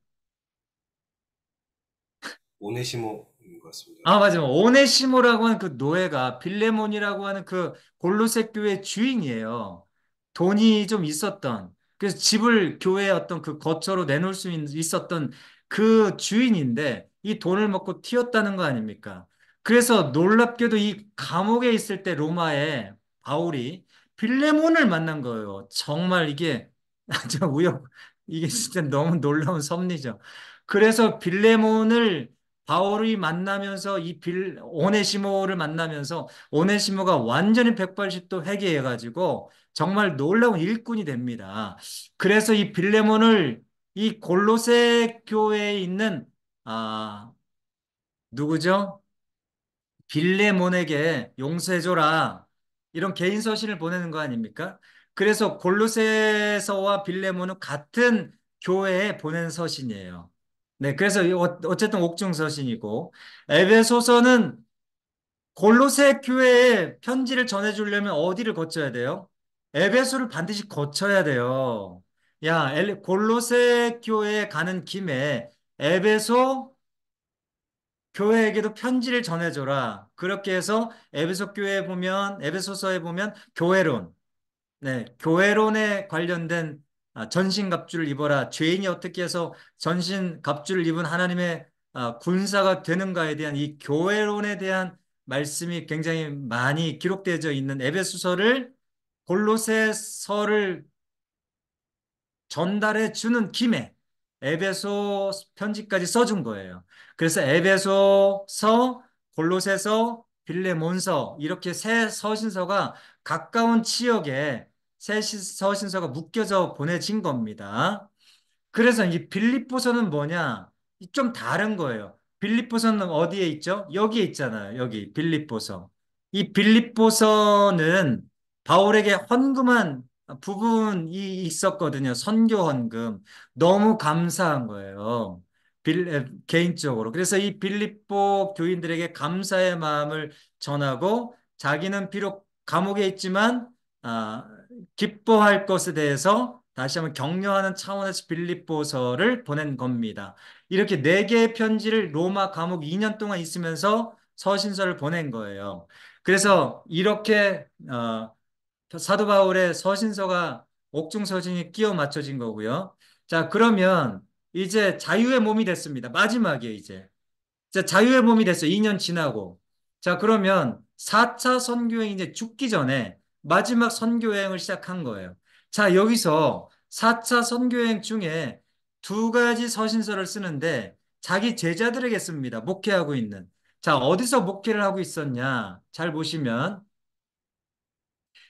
오네시모인 것 같습니다. 아, 맞아요. 오네시모라고 하는 그 노예가 빌레몬이라고 하는 그 골로새 교회 주인이에요. 돈이 좀 있었던. 그래서 집을 교회의 어떤 그 거처로 내놓을 수 있었던 그 주인인데 이 돈을 먹고 튀었다는 거 아닙니까? 그래서 놀랍게도 이 감옥에 있을 때 로마에 바울이 빌레몬을 만난 거예요. 정말 이게 저 이게 진짜 너무 놀라운 섭리죠. 그래서 빌레몬을 바울이 만나면서 오네시모를 만나면서 오네시모가 완전히 180도 회개해가지고 정말 놀라운 일꾼이 됩니다. 그래서 이 빌레몬을 이 골로새 교회에 있는 아 누구죠? 빌레몬에게 용서해줘라. 이런 개인 서신을 보내는 거 아닙니까? 그래서 골로새서와 빌레몬은 같은 교회에 보낸 서신이에요. 네, 그래서 어쨌든 옥중 서신이고 에베소서는 골로새 교회에 편지를 전해주려면 어디를 거쳐야 돼요? 에베소를 반드시 거쳐야 돼요. 야, 골로새 교회에 가는 김에 에베소 교회에게도 편지를 전해줘라. 그렇게 해서 에베소서에 보면 교회론, 네, 교회론에 관련된 전신갑주를 입어라. 죄인이 어떻게 해서 전신갑주를 입은 하나님의 군사가 되는가에 대한 이 교회론에 대한 말씀이 굉장히 많이 기록되어져 있는 에베소서를 골로새서를 전달해 주는 김에 에베소 편지까지 써준 거예요. 그래서 에베소서, 골로새서, 빌레몬서 이렇게 세 서신서가 가까운 지역에 서신서가 묶여져 보내진 겁니다. 그래서 이 빌립보서는 뭐냐? 좀 다른 거예요. 빌립보서는 어디에 있죠? 여기에 있잖아요. 여기 빌립보서. 이 빌립보서는 바울에게 헌금한 부분이 있었거든요. 선교 헌금. 너무 감사한 거예요. 개인적으로. 그래서 이 빌립보 교인들에게 감사의 마음을 전하고 자기는 비록 감옥에 있지만 아, 기뻐할 것에 대해서 다시 한번 격려하는 차원에서 빌립보서를 보낸 겁니다. 이렇게 네 개의 편지를 로마 감옥 2년 동안 있으면서 서신서를 보낸 거예요. 그래서 이렇게 사도 바울의 서신서가 옥중 서신이 끼워 맞춰진 거고요. 자, 그러면 이제 자유의 몸이 됐습니다. 마지막에 이제. 자, 자유의 몸이 됐어요. 2년 지나고. 자, 그러면 4차 선교행 이제 죽기 전에 마지막 선교행을 시작한 거예요. 자, 여기서 4차 선교행 중에 두 가지 서신서를 쓰는데 자기 제자들에게 씁니다. 목회하고 있는. 자, 어디서 목회를 하고 있었냐? 잘 보시면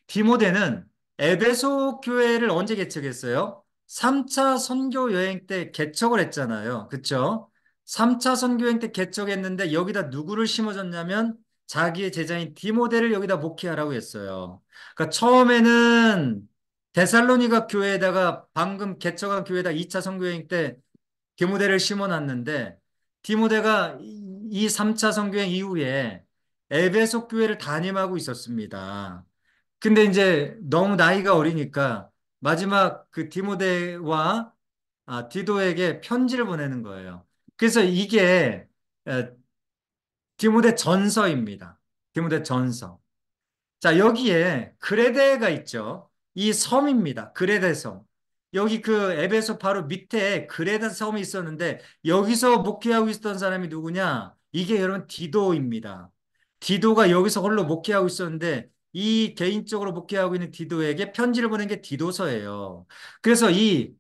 디모데는 에베소 교회를 언제 개척했어요? 3차 선교 여행 때 개척을 했잖아요. 그쵸? 3차 선교 여행 때 개척했는데 여기다 누구를 심어줬냐면 자기의 제자인 디모데를 여기다 목회하라고 했어요. 그러니까 처음에는 데살로니가 교회에다가 방금 개척한 교회에다 2차 선교 여행 때 디모데를 심어놨는데 디모데가 이 3차 선교 여행 이후에 에베소 교회를 담임하고 있었습니다. 근데 이제 너무 나이가 어리니까 마지막 그 디모데와 디도에게 편지를 보내는 거예요. 그래서 이게 에, 디모데 전서입니다. 디모데 전서. 자, 여기에 그레데가 있죠. 이 섬입니다. 그레데 섬. 여기 그 에베소 바로 밑에 그레데 섬이 있었는데 여기서 목회하고 있었던 사람이 누구냐? 이게 여러분 디도입니다. 디도가 여기서 홀로 목회하고 있었는데 이 개인적으로 목회하고 있는 디도에게 편지를 보낸 게 디도서예요. 그래서 이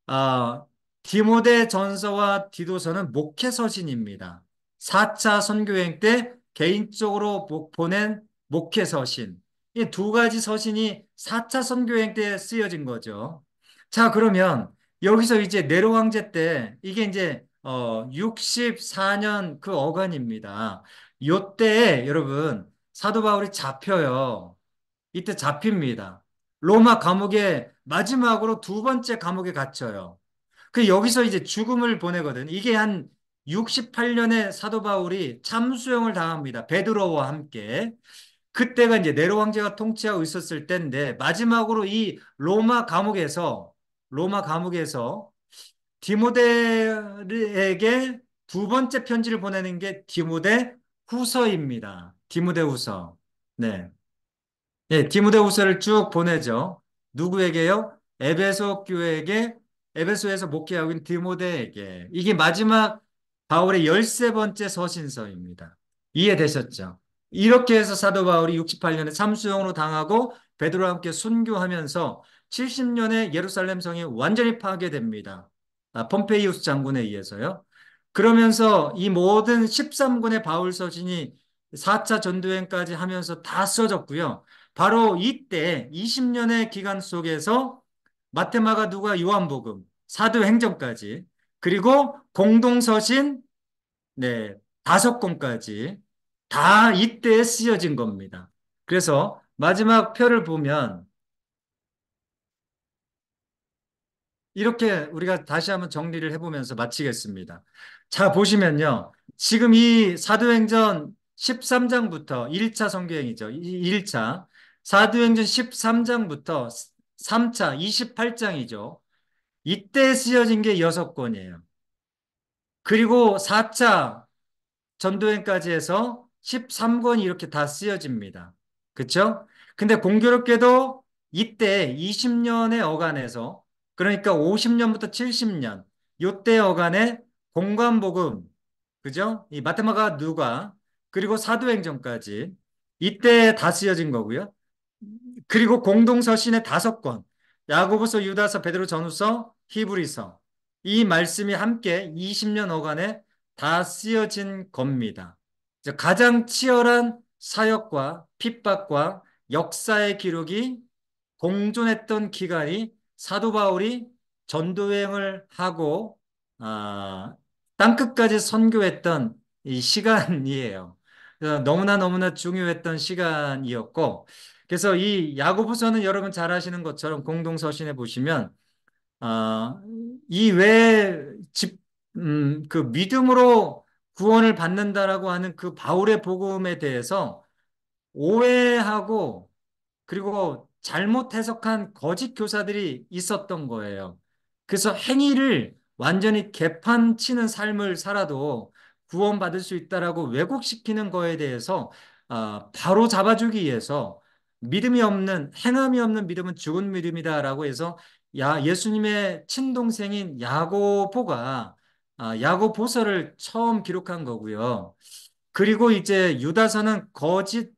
아, 디모데 전서와 디도서는 목회 서신입니다. 4차 선교행 때 개인적으로 보낸 목회 서신. 이 두 가지 서신이 4차 선교행 때 쓰여진 거죠. 자, 그러면 여기서 이제 네로 황제 때 이게 이제 64년 그 어간입니다. 요때에 여러분 사도 바울이 잡혀요. 이때 잡힙니다. 로마 감옥에 마지막으로 두 번째 감옥에 갇혀요. 그 여기서 이제 죽음을 보내거든. 이게 한 68년에 사도 바울이 참수형을 당합니다. 베드로와 함께. 그때가 이제 네로 황제가 통치하고 있었을 때인데 마지막으로 이 로마 감옥에서 디모데에게 두 번째 편지를 보내는 게 디모데 후서입니다. 디모데 후서. 네. 예, 디모데후서를 쭉 보내죠. 누구에게요? 에베소 교회에게, 에베소에서 목회하고 있는 디모데에게. 이게 마지막 바울의 13번째 서신서입니다. 이해되셨죠? 이렇게 해서 사도 바울이 68년에 참수형으로 당하고 베드로와 함께 순교하면서 70년에 예루살렘 성이 완전히 파괴됩니다. 폼페이우스 장군에 의해서요. 그러면서 이 모든 13권의 바울 서신이 4차 전도행까지 하면서 다 써졌고요. 바로 이때 20년의 기간 속에서 마테마가 누가 요한복음, 사도행전까지 그리고 공동서신 네, 5권까지 다 이때 쓰여진 겁니다. 그래서 마지막 표를 보면 이렇게 우리가 다시 한번 정리를 해보면서 마치겠습니다. 자, 보시면요. 지금 이 사도행전 13장부터 1차 선교행이죠. 1차. 사도행전 13장부터 3차 28장이죠. 이때 쓰여진 게 6권이에요. 그리고 4차 전도행까지 해서 13권이 이렇게 다 쓰여집니다. 그쵸? 근데 공교롭게도 이때 20년의 어간에서 그러니까 50년부터 70년 요때 어간에 공관복음 그죠? 이 마테마가 누가 그리고 사도행전까지 이때 다 쓰여진 거고요. 그리고 공동서신의 5권 야고보서, 유다서, 베드로 전후서, 히브리서 이 말씀이 함께 20년 어간에 다 쓰여진 겁니다. 가장 치열한 사역과 핍박과 역사의 기록이 공존했던 기간이 사도 바울이 전도여행을 하고 땅끝까지 선교했던 이 시간이에요. 그래서 너무나 너무나 중요했던 시간이었고 그래서 이 야고보서는 여러분 잘 아시는 것처럼 공동서신에 보시면 아, 그 믿음으로 구원을 받는다라고 하는 그 바울의 복음에 대해서 오해하고 그리고 잘못 해석한 거짓 교사들이 있었던 거예요. 그래서 행위를 완전히 개판치는 삶을 살아도 구원받을 수 있다라고 왜곡시키는 거에 대해서 바로 잡아주기 위해서 믿음이 없는 행함이 없는 믿음은 죽은 믿음이다라고 해서 예수님의 친동생인 야고보가 야고보서를 처음 기록한 거고요. 그리고 이제 유다서는 거짓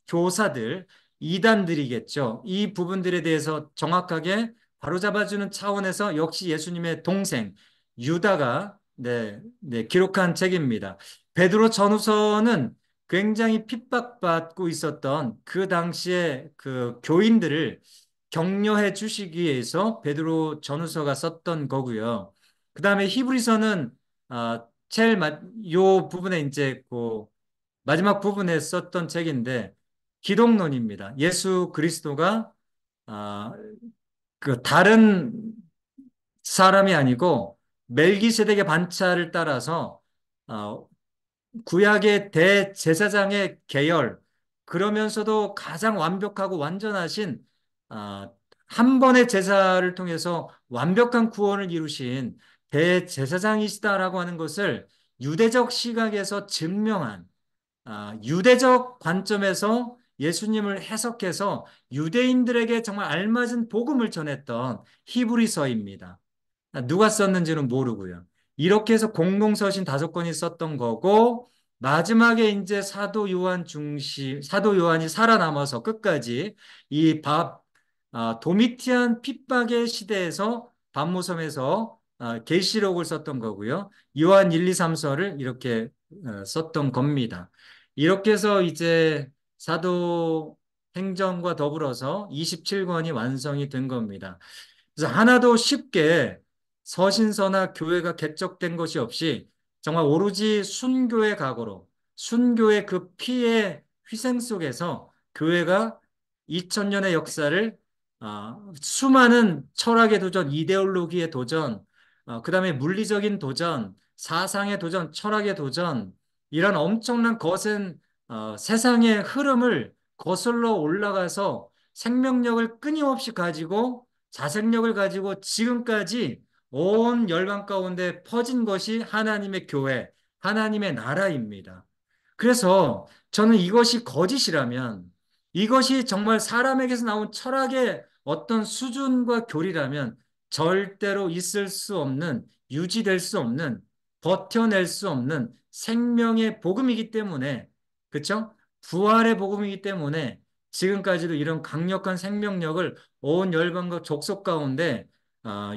교사들, 이단들이겠죠. 이 부분들에 대해서 정확하게 바로잡아주는 차원에서 역시 예수님의 동생 유다가 기록한 책입니다. 베드로 전후서는 굉장히 핍박받고 있었던 그 당시에 그 교인들을 격려해 주시기 위해서 베드로 전후서가 썼던 거고요. 그 다음에 히브리서는 요 부분에 이제 그 마지막 부분에 썼던 책인데 기독론입니다. 예수 그리스도가 아, 그 다른 사람이 아니고 멜기세덱의 반차를 따라서 어, 구약의 대제사장의 계열, 그러면서도 가장 완벽하고 완전하신 아, 한 번의 제사를 통해서 완벽한 구원을 이루신 대제사장이시다라고 하는 것을 유대적 시각에서 증명한 유대적 관점에서 예수님을 해석해서 유대인들에게 정말 알맞은 복음을 전했던 히브리서입니다. 누가 썼는지는 모르고요. 이렇게 해서 공동서신 5권이 썼던 거고, 마지막에 이제 사도 요한이 살아남아서 끝까지 이 도미티안 핍박의 시대에서 반모섬에서 계시록을 썼던 거고요. 요한 1, 2, 3서를 이렇게 썼던 겁니다. 이렇게 해서 이제 사도 행전과 더불어서 27권이 완성이 된 겁니다. 그래서 하나도 쉽게 서신서나 교회가 개척된 것이 없이 정말 오로지 순교의 각오로 순교의 그 피의 희생 속에서 교회가 2000년의 역사를 수많은 철학의 도전, 이데올로기의 도전, 그다음에 물리적인 도전, 사상의 도전, 철학의 도전, 이런 엄청난 것은 세상의 흐름을 거슬러 올라가서 생명력을 끊임없이 가지고 자생력을 가지고 지금까지 온 열방 가운데 퍼진 것이 하나님의 교회, 하나님의 나라입니다. 그래서 저는 이것이 거짓이라면, 이것이 정말 사람에게서 나온 철학의 어떤 수준과 교리라면 절대로 있을 수 없는, 유지될 수 없는, 버텨낼 수 없는 생명의 복음이기 때문에, 그쵸? 부활의 복음이기 때문에 지금까지도 이런 강력한 생명력을 온 열방과 족속 가운데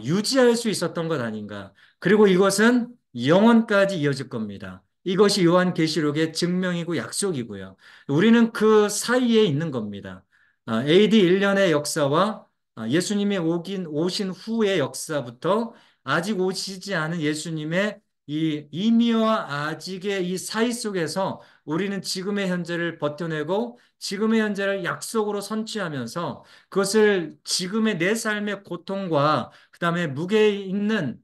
유지할 수 있었던 것 아닌가. 그리고 이것은 영원까지 이어질 겁니다. 이것이 요한계시록의 증명이고 약속이고요. 우리는 그 사이에 있는 겁니다. AD 1년의 역사와 예수님이 오신 후의 역사부터 아직 오시지 않은 예수님의 이 이미와 아직의 이 사이 속에서 우리는 지금의 현재를 버텨내고 지금의 현재를 약속으로 선취하면서 그것을 지금의 내 삶의 고통과 그다음에 무게 있는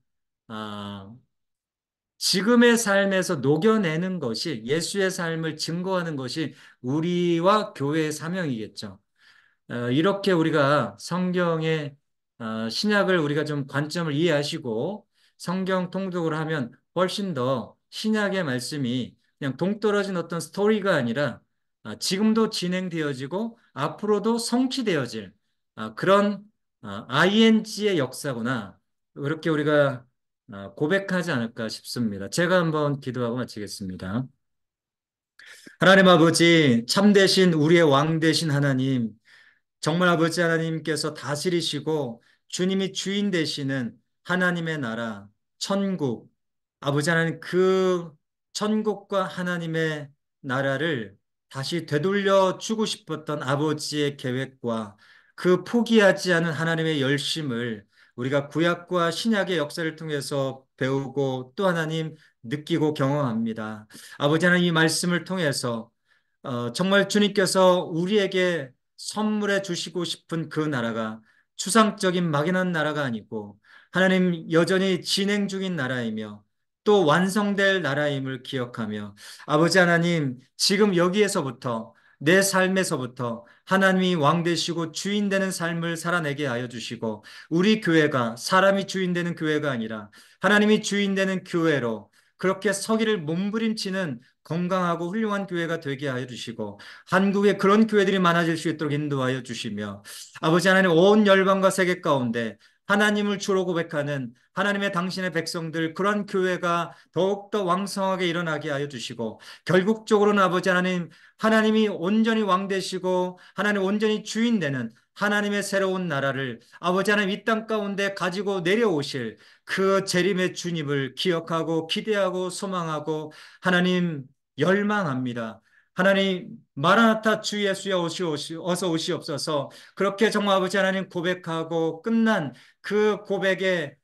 아, 지금의 삶에서 녹여내는 것이 예수의 삶을 증거하는 것이 우리와 교회의 사명이겠죠. 이렇게 우리가 성경의 신약을 우리가 좀 관점을 이해하시고 성경 통독을 하면 훨씬 더 신약의 말씀이 그냥 동떨어진 어떤 스토리가 아니라 지금도 진행되어지고 앞으로도 성취되어질 그런 ING의 역사구나. 그렇게 우리가 고백하지 않을까 싶습니다. 제가 한번 기도하고 마치겠습니다. 하나님 아버지, 참되신 우리의 왕 되신 하나님, 정말 아버지 하나님께서 다스리시고 주님이 주인 되시는 하나님의 나라, 천국, 아버지 하나님 그 천국과 하나님의 나라를 다시 되돌려 주고 싶었던 아버지의 계획과 그 포기하지 않은 하나님의 열심을 우리가 구약과 신약의 역사를 통해서 배우고 또 하나님 느끼고 경험합니다. 아버지 하나님 이 말씀을 통해서 정말 주님께서 우리에게 선물해 주시고 싶은 그 나라가 추상적인 막연한 나라가 아니고 하나님 여전히 진행 중인 나라이며 또 완성될 나라임을 기억하며 아버지 하나님 지금 여기에서부터 내 삶에서부터 하나님이 왕 되시고 주인 되는 삶을 살아내게 하여 주시고 우리 교회가 사람이 주인 되는 교회가 아니라 하나님이 주인 되는 교회로 그렇게 서기를 몸부림치는 건강하고 훌륭한 교회가 되게 하여 주시고 한국에 그런 교회들이 많아질 수 있도록 인도하여 주시며 아버지 하나님 온 열방과 세계 가운데 하나님을 주로 고백하는 하나님의 당신의 백성들 그런 교회가 더욱더 왕성하게 일어나게 하여 주시고 결국적으로는 아버지 하나님 하나님이 온전히 왕 되시고 하나님 온전히 주인 되는 하나님의 새로운 나라를 아버지 하나님 이 땅 가운데 가지고 내려오실 그 재림의 주님을 기억하고 기대하고 소망하고 하나님 열망합니다. 하나님 마라나타 주 예수여 어서 오시옵소서. 그렇게 정말 아버지 하나님 고백하고 끝난 그 고백의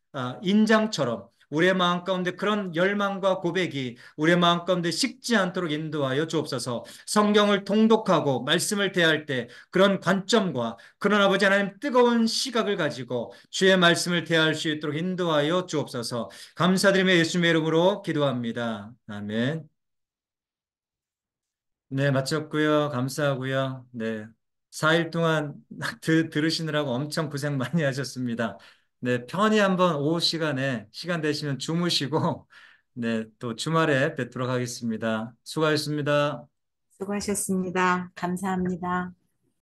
인장처럼 우리의 마음 가운데 그런 열망과 고백이 우리의 마음 가운데 식지 않도록 인도하여 주옵소서. 성경을 통독하고 말씀을 대할 때 그런 관점과 그런 아버지 하나님 뜨거운 시각을 가지고 주의 말씀을 대할 수 있도록 인도하여 주옵소서. 감사드리며 예수님의 이름으로 기도합니다. 아멘. 네, 마쳤고요. 감사하고요. 네. 4일 동안 들으시느라고 엄청 고생 많이 하셨습니다. 네, 편히 한번 오후 시간에 시간 되시면 주무시고, 네, 또 주말에 뵙도록 하겠습니다. 수고하셨습니다. 수고하셨습니다. 감사합니다.